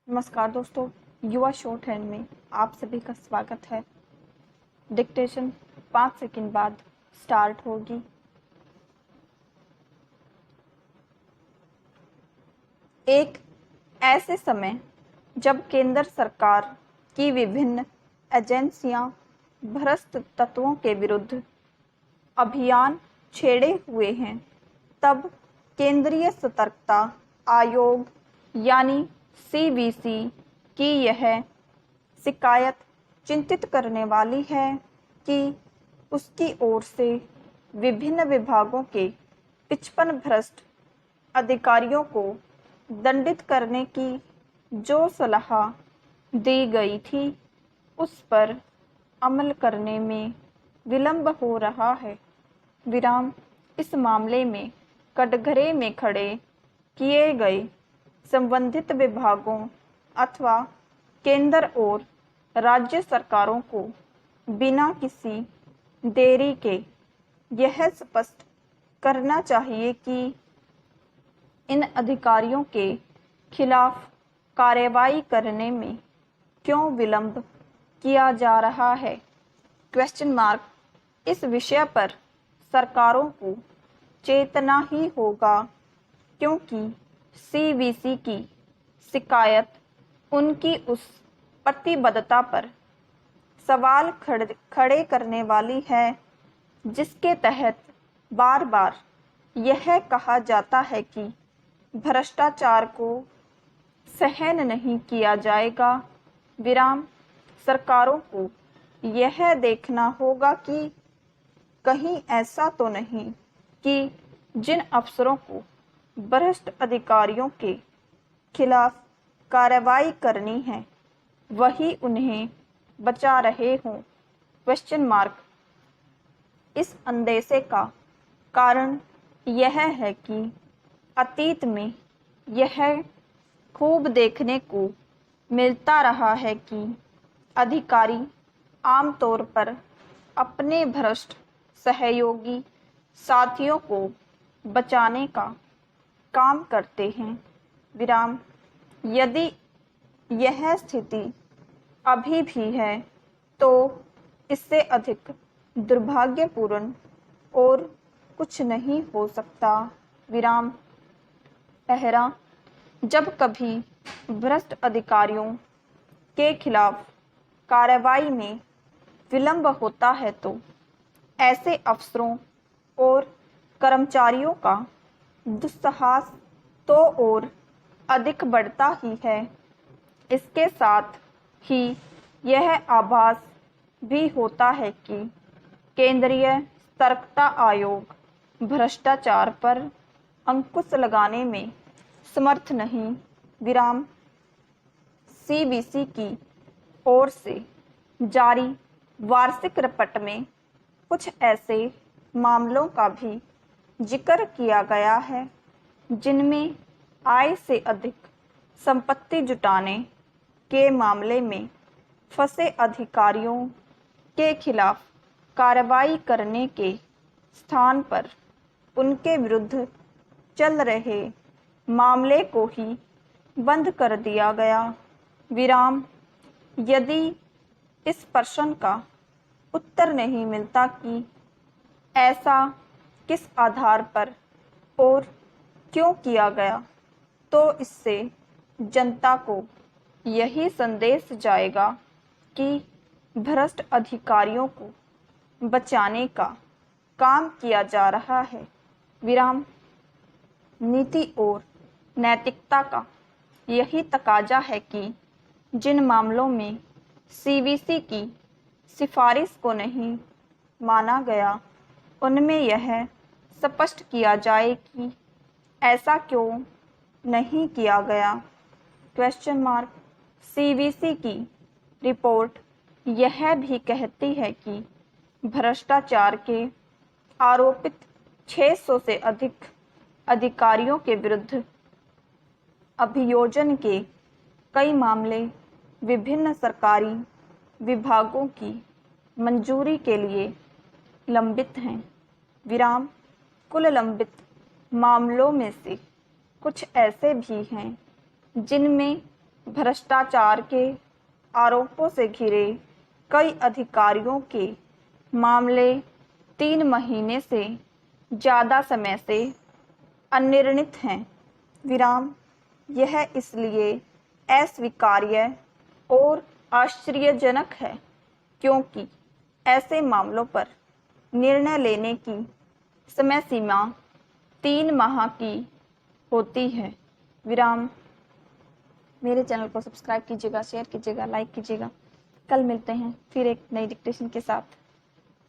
नमस्कार दोस्तों, युवा शॉर्ट हैंड में आप सभी का स्वागत है। डिक्टेशन 5 सेकंड बाद स्टार्ट होगी। एक ऐसे समय जब केंद्र सरकार की विभिन्न एजेंसियां भ्रष्ट तत्वों के विरुद्ध अभियान छेड़े हुए हैं, तब केंद्रीय सतर्कता आयोग यानी सीवीसी की यह शिकायत चिंतित करने वाली है कि उसकी ओर से विभिन्न विभागों के 55 भ्रष्ट अधिकारियों को दंडित करने की जो सलाह दी गई थी, उस पर अमल करने में विलंब हो रहा है। विराम इस मामले में कटघरे में खड़े किए गए संबंधित विभागों अथवा केंद्र और राज्य सरकारों को बिना किसी देरी के यह स्पष्ट करना चाहिए कि इन अधिकारियों के खिलाफ कार्रवाई करने में क्यों विलंब किया जा रहा है। इस विषय पर सरकारों को चेतना ही होगा, क्योंकि सीवीसी की शिकायत उनकी उस प्रतिबद्धता पर सवाल खड़े करने वाली है जिसके तहत बार बार यह कहा जाता है कि भ्रष्टाचार को सहन नहीं किया जाएगा। विराम सरकारों को यह देखना होगा कि कहीं ऐसा तो नहीं कि जिन अफसरों को भ्रष्ट अधिकारियों के खिलाफ कार्रवाई करनी है वही उन्हें बचा रहे हों। इस अंदेशे का कारण यह है कि अतीत में यह खूब देखने को मिलता रहा है कि अधिकारी आमतौर पर अपने भ्रष्ट सहयोगी साथियों को बचाने का काम करते हैं। विराम यदि यह स्थिति अभी भी है तो इससे अधिक दुर्भाग्यपूर्ण और कुछ नहीं हो सकता। विराम पहरा जब कभी भ्रष्ट अधिकारियों के खिलाफ कार्रवाई में विलंब होता है तो ऐसे अफसरों और कर्मचारियों का दुस्साहस तो और अधिक बढ़ता ही है। इसके साथ ही यह आभास भी होता है कि केंद्रीय सतर्कता आयोग भ्रष्टाचार पर अंकुश लगाने में समर्थ नहीं। विराम सीवीसी की ओर से जारी वार्षिक रिपोर्ट में कुछ ऐसे मामलों का भी जिक्र किया गया है जिनमें आय से अधिक संपत्ति जुटाने के मामले में फंसे अधिकारियों के खिलाफ कार्रवाई करने के स्थान पर उनके विरुद्ध चल रहे मामले को ही बंद कर दिया गया। विराम यदि इस प्रश्न का उत्तर नहीं मिलता कि ऐसा किस आधार पर और क्यों किया गया, तो इससे जनता को यही संदेश जाएगा कि भ्रष्ट अधिकारियों को बचाने का काम किया जा रहा है। विराम नीति और नैतिकता का यही तकाजा है कि जिन मामलों में सीवीसी की सिफारिश को नहीं माना गया, उनमें यह स्पष्ट किया जाए कि ऐसा क्यों नहीं किया गया। सीवीसी की रिपोर्ट यह भी कहती है कि भ्रष्टाचार के आरोपित 600 से अधिक अधिकारियों के विरुद्ध अभियोजन के कई मामले विभिन्न सरकारी विभागों की मंजूरी के लिए लंबित हैं। विराम कुल लंबित मामलों में से कुछ ऐसे भी हैं जिनमें भ्रष्टाचार के आरोपों से घिरे कई अधिकारियों के मामले 3 महीने से ज़्यादा समय से अनिर्णित हैं। विराम। यह इसलिए अस्वीकार्य और आश्चर्यजनक है क्योंकि ऐसे मामलों पर निर्णय लेने की समय सीमा 3 माह की होती है। विराम। मेरे चैनल को सब्सक्राइब कीजिएगा, शेयर कीजिएगा, लाइक कीजिएगा। कल मिलते हैं फिर एक नई डिक्टेशन के साथ।